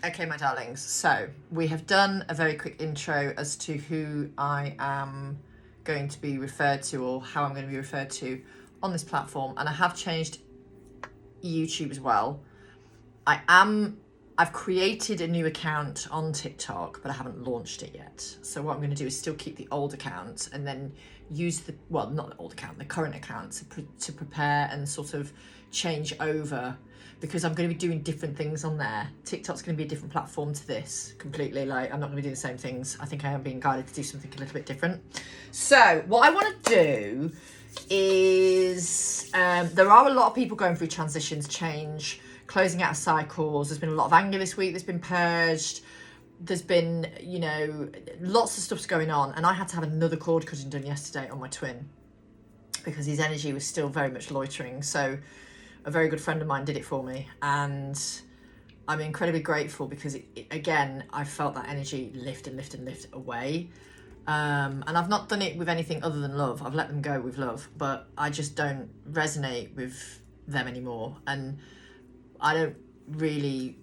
Okay, my darlings, so we have done a very quick intro as to who I am going to be referred to, or how I'm going to be referred to on this platform, and I have changed YouTube as well. I've created a new account on TikTok, but I haven't launched it yet. So what I'm going to do is still keep the old account and then use the, well, not the old account, the current account to prepare and sort of change over, because I'm going to be doing different things on there. TikTok's going to be a different platform to this completely. Like, I'm not going to be doing the same things. I think I am being guided to do something a little bit different. So what I want to do is, there are a lot of people going through transitions, change, closing out of cycles. There's been a lot of anger this week that's been purged. There's been, you know, lots of stuff's going on. And I had to have another cord cutting done yesterday on my twin because his energy was still very much loitering. So a very good friend of mine did it for me. And I'm incredibly grateful because, again, I felt that energy lift and lift and lift away. And I've not done it with anything other than love. I've let them go with love. But I just don't resonate with them anymore. And I don't really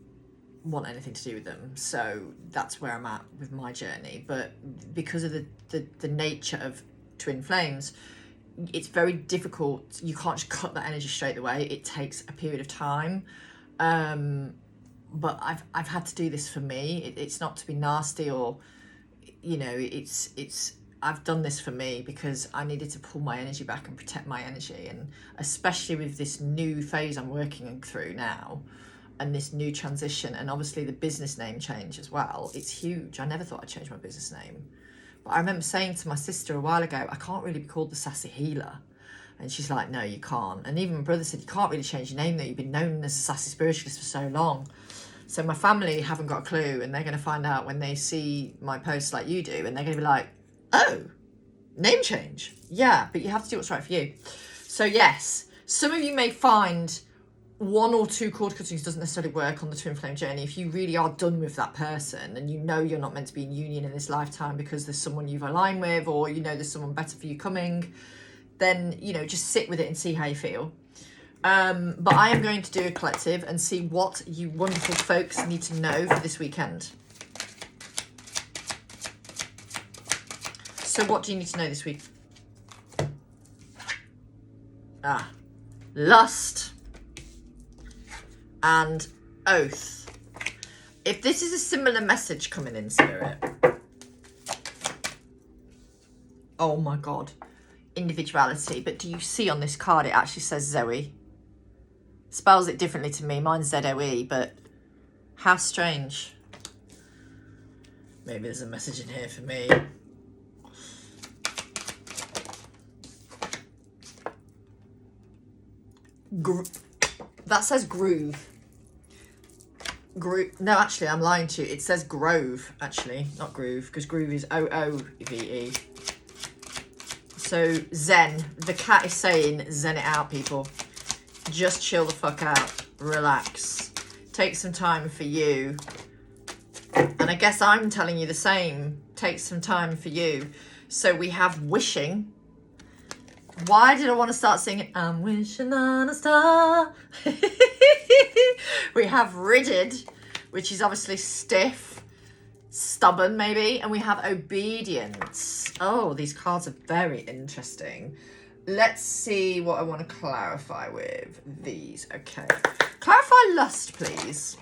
want anything to do with them. So that's where I'm at with my journey. But because of the nature of twin flames, it's very difficult. You can't just cut that energy straight away. It takes a period of time. But I've had to do this for me. It's not to be nasty or, you know, I've done this for me because I needed to pull my energy back and protect my energy. And especially with this new phase I'm working through now and this new transition, and obviously the business name change as well, it's huge. I never thought I'd change my business name. But I remember saying to my sister a while ago, I can't really be called the Sassy Healer. And she's like, no, you can't. And even my brother said, you can't really change your name though. You've been known as a Sassy Spiritualist for so long. So my family haven't got a clue, and they're going to find out when they see my posts like you do, and they're going to be like, oh, name change. Yeah, but you have to do what's right for you. So yes, some of you may find one or two cord cuttings doesn't necessarily work on the twin flame journey. If you really are done with that person and you know you're not meant to be in union in this lifetime because there's someone you've aligned with, or you know there's someone better for you coming, then, you know, just sit with it and see how you feel. But I am going to do a collective and see what you wonderful folks need to know for this weekend. So what do you need to know this week? Lust and oath. If this is a similar message coming in, Spirit. Oh my God. Individuality. But do you see on this card, it actually says Zoe. Spells it differently to me. Mine's ZOE, but how strange. Maybe there's a message in here for me. That says groove. No, actually, I'm lying to you. It says grove, actually, not groove, because groove is OOVE. So zen. The cat is saying zen it out, people. Just chill the fuck out. Relax. Take some time for you. And I guess I'm telling you the same. Take some time for you. So we have wishing. Why did I want to start singing? I'm wishing on a star. We have rigid, which is obviously stiff, stubborn maybe. And we have obedience. Oh, these cards are very interesting. Let's see what I want to clarify with these. Okay. Clarify lust, please.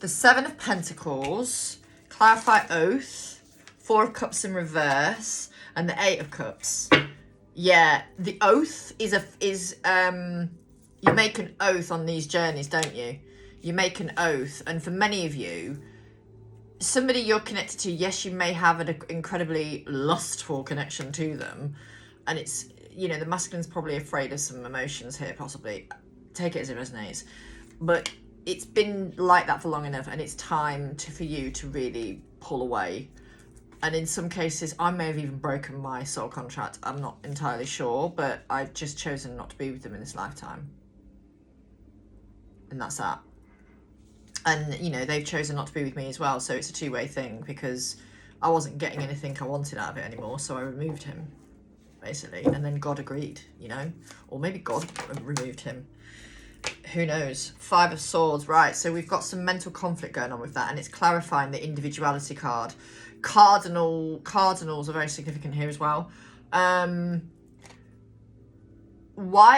The Seven of Pentacles. Clarify oath. Four of Cups in reverse. And the Eight of Cups. Yeah, the oath is you make an oath on these journeys, don't you? You make an oath. And for many of you, somebody you're connected to, yes, you may have an incredibly lustful connection to them. And it's, you know, the masculine's probably afraid of some emotions here, possibly. Take it as it resonates. But it's been like that for long enough, and it's time for you to really pull away. And in some cases, I may have even broken my soul contract. I'm not entirely sure, but I've just chosen not to be with them in this lifetime. And that's that. And, you know, they've chosen not to be with me as well. So it's a two-way thing, because I wasn't getting anything I wanted out of it anymore. So I removed him, basically. And then God agreed, you know. Or maybe God removed him. Who knows? 5 of Swords, right? So we've got some mental conflict going on with that, and it's clarifying the individuality card. Cardinals are very significant here as well. Why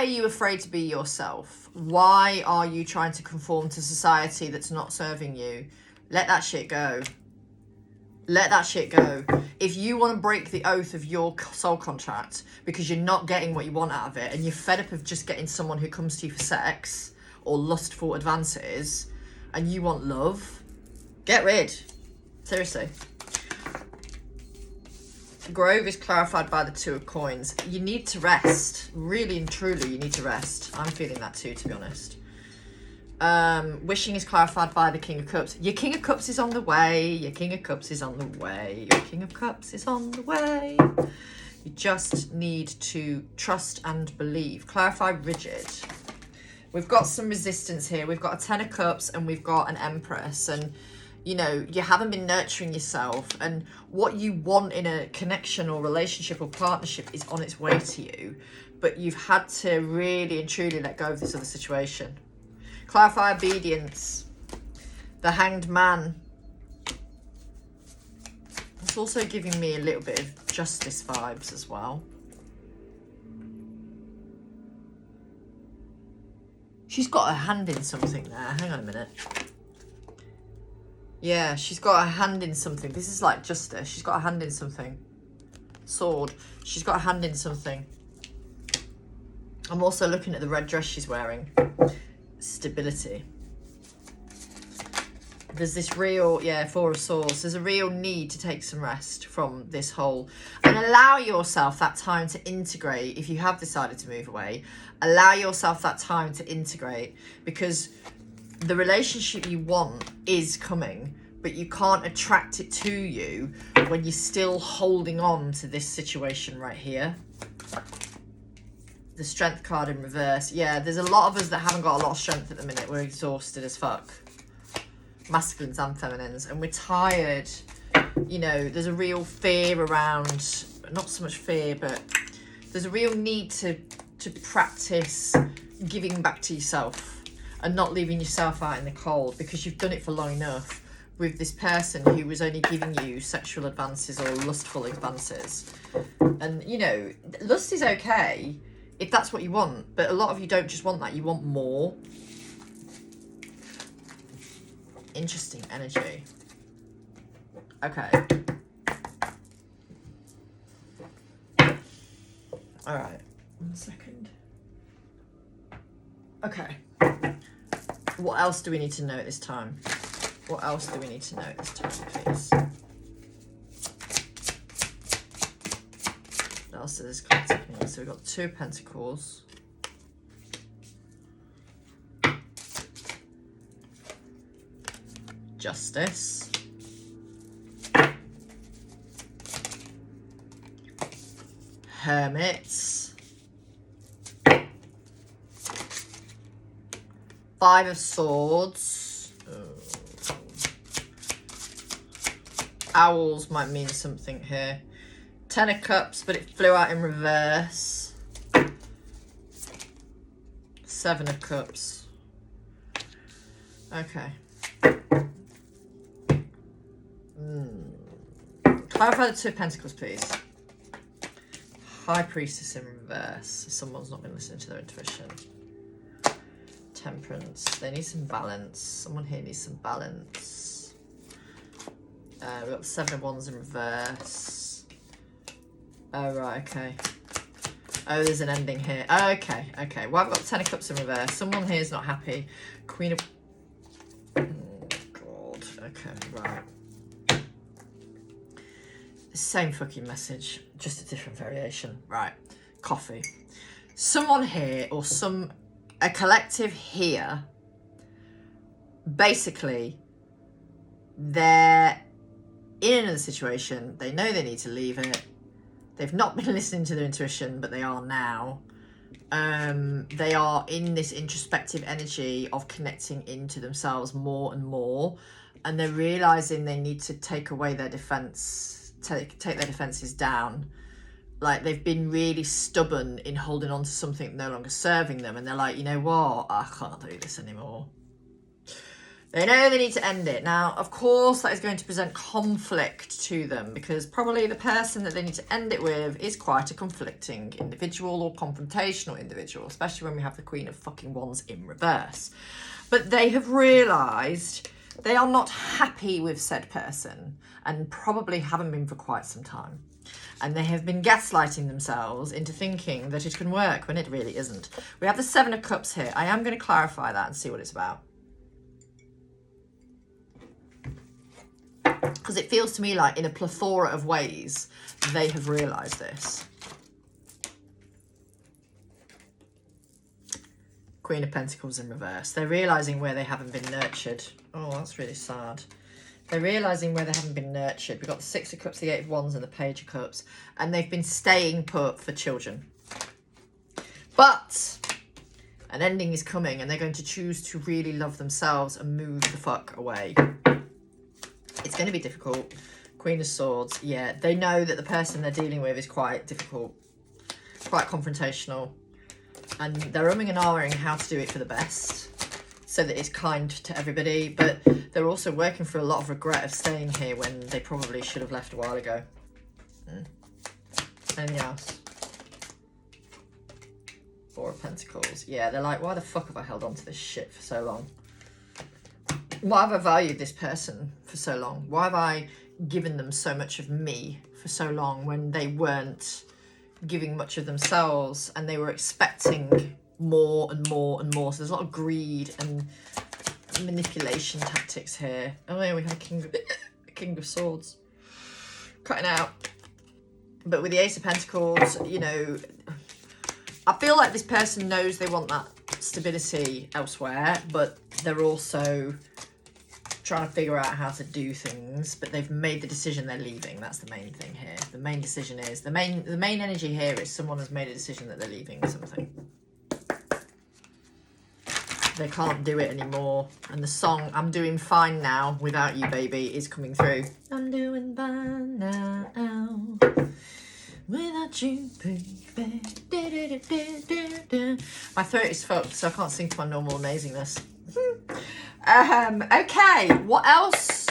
are you afraid to be yourself? Why are you trying to conform to society that's not serving you? Let that shit go. Let that shit go. If you want to break the oath of your soul contract because you're not getting what you want out of it, and you're fed up of just getting someone who comes to you for sex or lustful advances, and you want love, get rid. Seriously. Grove is clarified by the 2 of Coins. You need to rest. Really and truly, you need to rest. I'm feeling that too, to be honest. Wishing is clarified by the King of Cups. Your King of Cups is on the way. Your King of Cups is on the way. Your King of Cups is on the way. You just need to trust and believe. Clarify rigid. We've got some resistance here. We've got a 10 of Cups and we've got an Empress. And, you know, you haven't been nurturing yourself. And what you want in a connection or relationship or partnership is on its way to you. But you've had to really and truly let go of this other situation. Clarify obedience. The Hanged Man. It's also giving me a little bit of justice vibes as well. She's got her hand in something there. Hang on a minute. Yeah, she's got her hand in something. This is like justice. She's got her hand in something. Sword. She's got her hand in something. I'm also looking at the red dress she's wearing. Stability. There's this real, 4 of Swords. There's a real need to take some rest from this whole, and allow yourself that time to integrate. If you have decided to move away, allow yourself that time to integrate, because the relationship you want is coming, but you can't attract it to you when you're still holding on to this situation right here. The Strength card in reverse. Yeah, there's a lot of us that haven't got a lot of strength at the minute. We're exhausted as fuck. Masculines and feminines. And we're tired. You know, there's a real fear around, not so much fear, but there's a real need to practice giving back to yourself and not leaving yourself out in the cold, because you've done it for long enough with this person who was only giving you sexual advances or lustful advances. And, you know, lust is okay if that's what you want, but a lot of you don't just want that, you want more. Interesting energy. Okay. All right, 1 second. Okay. What else do we need to know at this time? What else do we need to know at this time, please? What else does this collective need? So we've got 2 Pentacles. Justice. Hermits. 5 of Swords. Oh. Owls might mean something here. 10 of Cups, but it flew out in reverse. 7 of Cups. Okay. Clarify the 2 Pentacles, please. High Priestess in reverse. Someone's not been listening to their intuition. Temperance. They need some balance. Someone here needs some balance. We've got the 7 of Wands in reverse. Oh, right, okay. Oh, there's an ending here. Oh, okay, okay. Well, I've got 10 of Cups in reverse. Someone here is not happy. Queen of... Oh, God. Okay, right. Same fucking message, just a different variation. Right, coffee. Someone here, or a collective here, basically, they're in another situation. They know they need to leave it. They've not been listening to their intuition, but they are now. They are in this introspective energy of connecting into themselves more and more, and they're realizing they need to take away their defense. Take their defenses down, like they've been really stubborn in holding on to something no longer serving them, and they're like, you know what, I can't do this anymore. They know they need to end it. Now, of course, that is going to present conflict to them, because probably the person that they need to end it with is quite a conflicting individual or confrontational individual, especially when we have the Queen of fucking Wands in reverse. But they have realised they are not happy with said person, and probably haven't been for quite some time. And they have been gaslighting themselves into thinking that it can work when it really isn't. We have the Seven of Cups here. I am going to clarify that and see what it's about. Because it feels to me like in a plethora of ways, they have realised this. Queen of Pentacles in reverse. They're realising where they haven't been nurtured. Oh, that's really sad. They're realising where they haven't been nurtured. We've got the Six of Cups, the Eight of Wands, and the Page of Cups. And they've been staying put for children. But an ending is coming, and they're going to choose to really love themselves and move the fuck away. It's going to be difficult. Queen of Swords, yeah. They know that the person they're dealing with is quite difficult, quite confrontational. And they're umming and ahhing how to do it for the best, so that it's kind to everybody. But they're also working for a lot of regret of staying here when they probably should have left a while ago. Anything else? Four of Pentacles. Yeah, they're like, why the fuck have I held on to this shit for so long? Why have I valued this person for so long? Why have I given them so much of me for so long when they weren't giving much of themselves and they were expecting more and more and more? So there's a lot of greed and manipulation tactics here. Oh yeah, we have a King of Swords cutting out. But with the Ace of Pentacles, you know, I feel like this person knows they want that stability elsewhere, but they're also trying to figure out how to do things, but they've made the decision they're leaving. That's the main thing here. The main decision is, the main energy here is someone has made a decision that they're leaving something. They can't do it anymore. And the song, I'm Doing Fine Now Without You Baby, is coming through. I'm doing fine now without you, baby. My throat is fucked, so I can't sing to my normal amazingness. Okay, what else?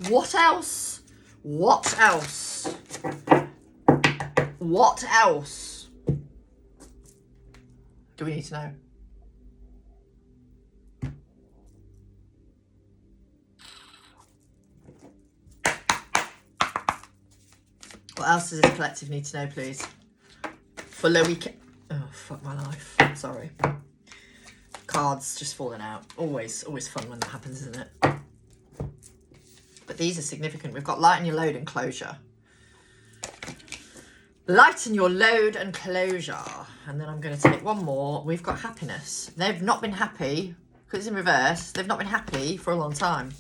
What else? What else? What else do we need to know? What else does this collective need to know, please? For the weekend. Oh, fuck my life. Sorry. Cards just falling out. Always fun when that happens, isn't it? But these are significant. We've got lighten your load and closure. Lighten your load and closure. And then I'm going to take one more. We've got happiness. They've not been happy, because it's in reverse. They've not been happy for a long time.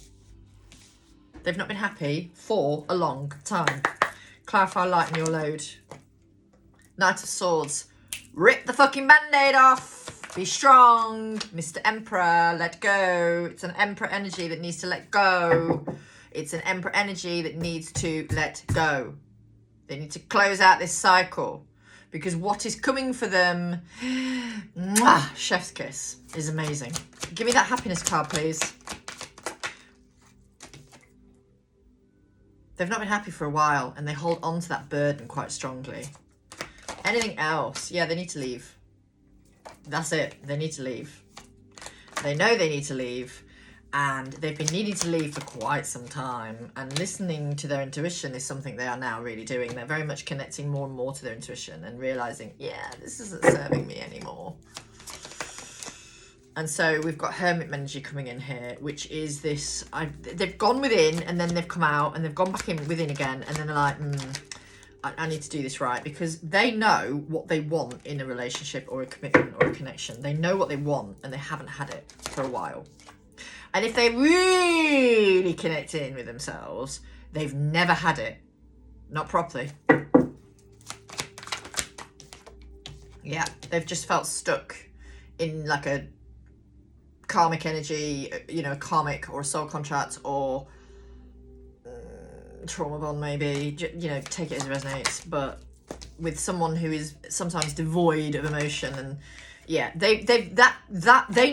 They've not been happy for a long time. Clarify, lighten your load. Knight of Swords. Rip the fucking band-aid off. Be strong, Mr. Emperor, let go. It's an Emperor energy that needs to let go. It's an Emperor energy that needs to let go. They need to close out this cycle, because what is coming for them, mwah, chef's kiss, is amazing. Give me that happiness card, please. They've not been happy for a while, and they hold on to that burden quite strongly. Anything else? Yeah, they need to leave. That's it. They need to leave. They know they need to leave, and they've been needing to leave for quite some time, and listening to their intuition is something they are now really doing. They're very much connecting more and more to their intuition and realising, yeah, this isn't serving me anymore. And so we've got Hermit energy coming in here, which is this, they've gone within, and then they've come out, and they've gone back in within again, and then they're like, I need to do this right, because they know what they want in a relationship or a commitment or a connection. They know what they want, and they haven't had it for a while. And if they really connect in with themselves, they've never had it. Not properly. Yeah, they've just felt stuck in like a karmic energy, you know, a karmic or a soul contract or trauma bond, maybe, you know, take it as it resonates. But with someone who is sometimes devoid of emotion. And yeah, they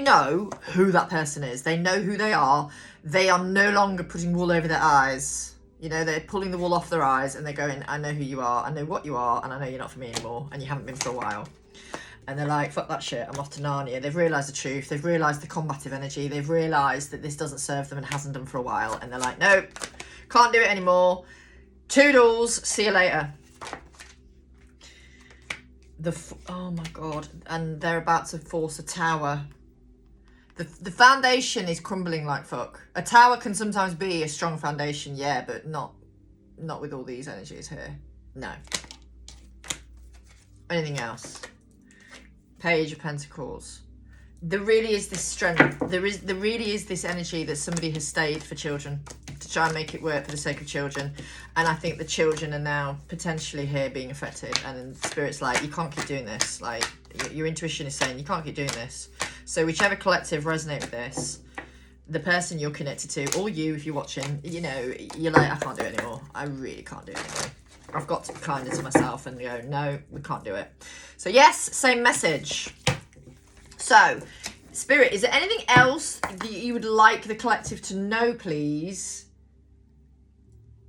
know who that person is. They know who they are. They are no longer putting wool over their eyes. You know, they're pulling the wool off their eyes and they're going, I know who you are, I know what you are, and I know you're not for me anymore, and you haven't been for a while. And they're like, fuck that shit, I'm off to Narnia. They've realised the truth. They've realised the combative energy. They've realised that this doesn't serve them and hasn't done for a while. And they're like, nope, can't do it anymore. Toodles, see you later. Oh my God. And they're about to force a tower. The foundation is crumbling like fuck. A tower can sometimes be a strong foundation, yeah, but not with all these energies here. No. Anything else? Page of Pentacles. There really is this strength. There really is this energy that somebody has stayed for children to try and make it work for the sake of children. And I think the children are now potentially here being affected. And Spirit's like, you can't keep doing this. Like, your intuition is saying you can't keep doing this. So whichever collective resonate with this, the person you're connected to, or you if you're watching, you know, you're like, I can't do it anymore. I really can't do it anymore. I've got to be kinder to myself and go, no, we can't do it. So yes, same message. So, Spirit, is there anything else that you would like the collective to know, please,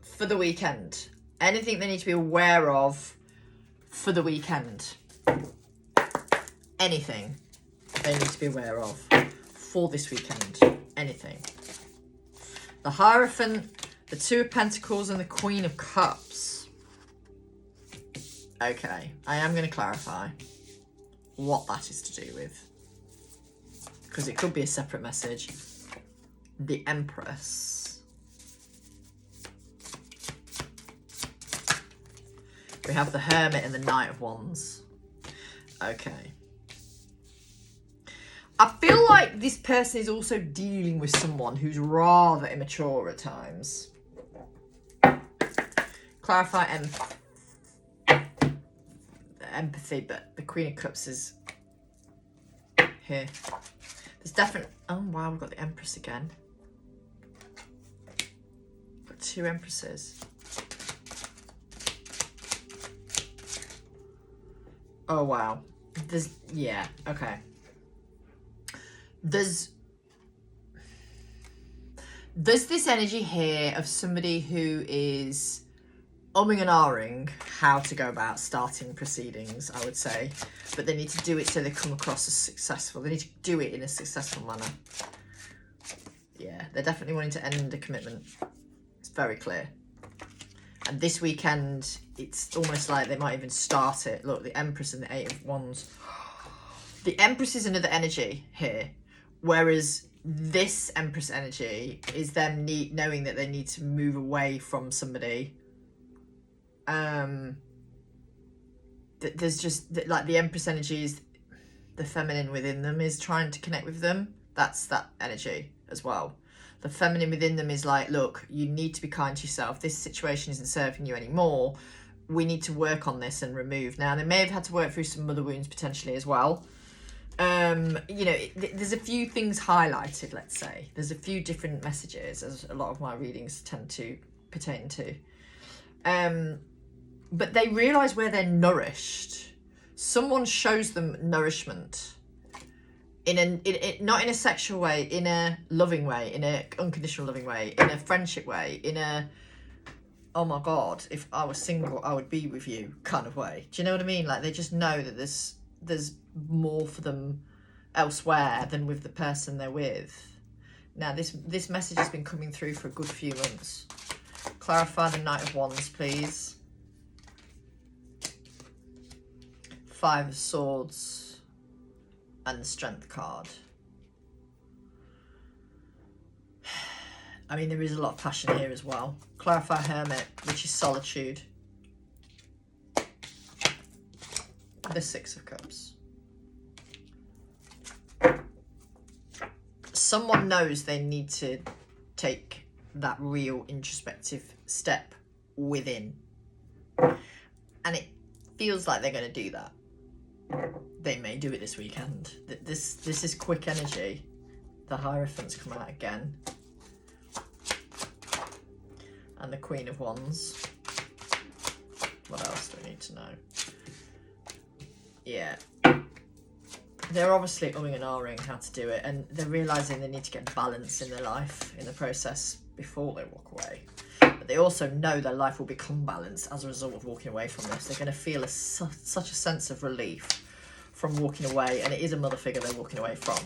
for the weekend? Anything they need to be aware of for the weekend? Anything they need to be aware of for this weekend? Anything? The Hierophant, the Two of Pentacles, and the Queen of Cups. Okay, I am going to clarify what that is to do with, because it could be a separate message. The Empress. We have the Hermit and the Knight of Wands. Okay. I feel like this person is also dealing with someone who's rather immature at times. Clarify empathy, but the Queen of Cups is here. There's definitely... Oh, wow, we've got the Empress again. Got two Empresses. Oh, wow. There's... Yeah, okay. There's this energy here of somebody who is umming and ahhing how to go about starting proceedings, I would say. But they need to do it so they come across as successful. They need to do it in a successful manner. Yeah, they're definitely wanting to end a commitment. It's very clear. And this weekend, it's almost like they might even start it. Look, the Empress and the Eight of Wands. The Empress is another energy here. Whereas this Empress energy is them knowing that they need to move away from somebody. There's just, like, the Empress energy is the feminine within them is trying to connect with them. That's that energy as well. The feminine within them is like, look, you need to be kind to yourself. This situation isn't serving you anymore. We need to work on this and remove. Now, they may have had to work through some mother wounds potentially as well. You know, there's a few things highlighted, let's say. There's a few different messages, as a lot of my readings tend to pertain to. But they realise where they're nourished. Someone shows them nourishment. Not in a sexual way, in a loving way, in a unconditional loving way, in a friendship way, in a, oh my God, if I was single, I would be with you kind of way. Do you know what I mean? Like, they just know that there's more for them elsewhere than with the person they're with. Now, this message has been coming through for a good few months. Clarify the Knight of Wands, please. Five of Swords and the Strength card. I mean, there is a lot of passion here as well. Clarify Hermit, which is solitude. The Six of Cups. Someone knows they need to take that real introspective step within. And it feels like they're going to do that. They may do it this weekend. This is quick energy. The Hierophant's come out again. And the Queen of Wands. What else do you need to know. Yeah. They're obviously umming and ahhing how to do it, and they're realising they need to get balance in their life in the process before they walk away. But they also know their life will become balanced as a result of walking away from this. They're going to feel such a sense of relief from walking away, and it is a mother figure they're walking away from.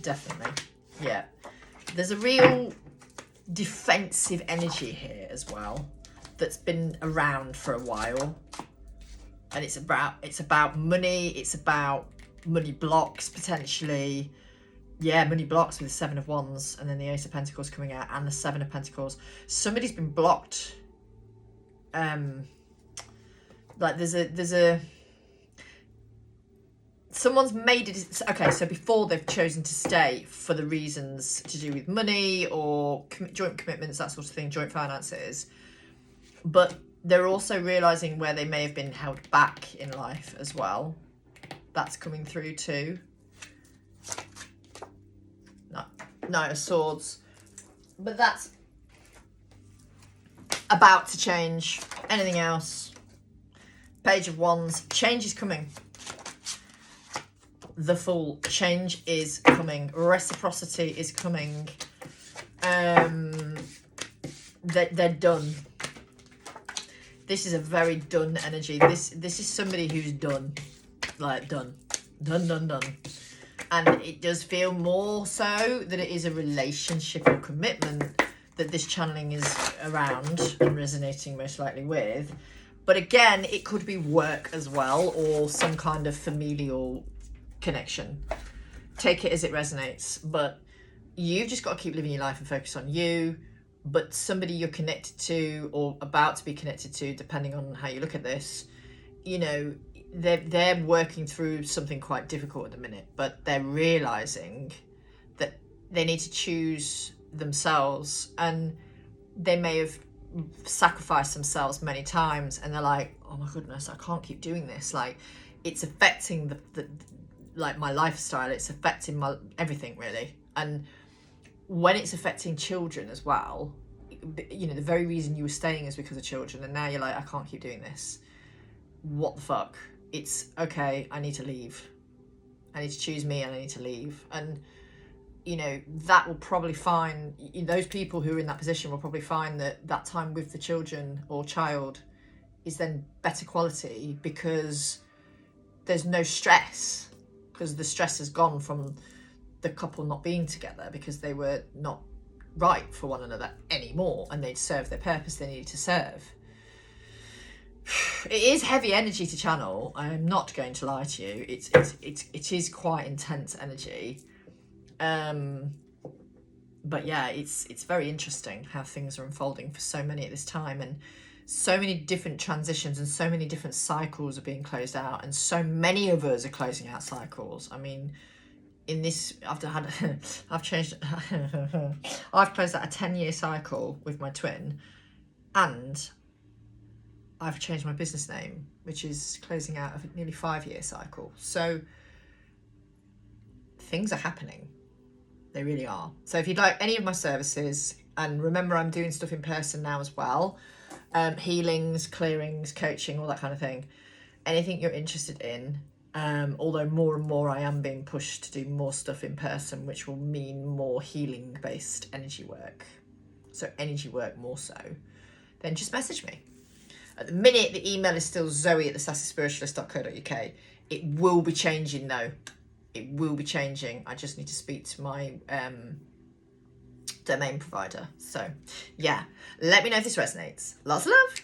Definitely. Yeah. There's a real defensive energy here as well that's been around for a while. And it's about money, it's about money blocks potentially. Yeah, money blocks with the 7 of Wands and then the Ace of Pentacles coming out and the 7 of Pentacles. Somebody's been blocked. Like someone's made it. Okay, so before they've chosen to stay for the reasons to do with money or joint commitments, that sort of thing, joint finances. But they're also realising where they may have been held back in life as well. That's coming through too. No, Knight of Swords. But that's about to change. Anything else? Page of Wands. Change is coming. The Fool. Change is coming. Reciprocity is coming. They're done. This is a very done energy. This is somebody who's done. Like done. Done. And it does feel more so that it is a relationship or commitment that this channeling is around and resonating most likely with. But again, it could be work as well, or some kind of familial connection. Take it as it resonates. But you've just got to keep living your life and focus on you. But somebody you're connected to or about to be connected to, depending on how you look at this, you know, they're working through something quite difficult at the minute, but they're realizing that they need to choose themselves, and they may have sacrificed themselves many times, and they're like, oh my goodness, I can't keep doing this. Like, it's affecting the like my lifestyle, it's affecting my everything really. And when it's affecting children as well, you know, the very reason you were staying is because of children, and now you're like, I can't keep doing this. What the fuck? It's okay, I need to leave. I need to choose me and I need to leave. And, you know, that will probably find, those people who are in that position will probably find that that time with the children or child is then better quality because there's no stress, because the stress has gone from the couple not being together because they were not right for one another anymore, and they'd served their purpose they needed to serve. It is heavy energy to channel. I'm not going to lie to you. It is quite intense energy. But yeah, it's very interesting how things are unfolding for so many at this time, and so many different transitions and so many different cycles are being closed out, and so many of us are closing out cycles. I mean, in this, I've closed out a 10-year cycle with my twin, and I've changed my business name, which is closing out a nearly 5-year cycle. So things are happening. They really are. So if you'd like any of my services, and remember I'm doing stuff in person now as well, healings, clearings, coaching, all that kind of thing, anything you're interested in, although more and more I am being pushed to do more stuff in person, which will mean more healing based energy work. So energy work more so, then just message me. At the minute, the email is still zoe@thesassyspiritualist.co.uk. It will be changing though. It will be changing. I just need to speak to my domain provider. So yeah, let me know if this resonates. Lots of love.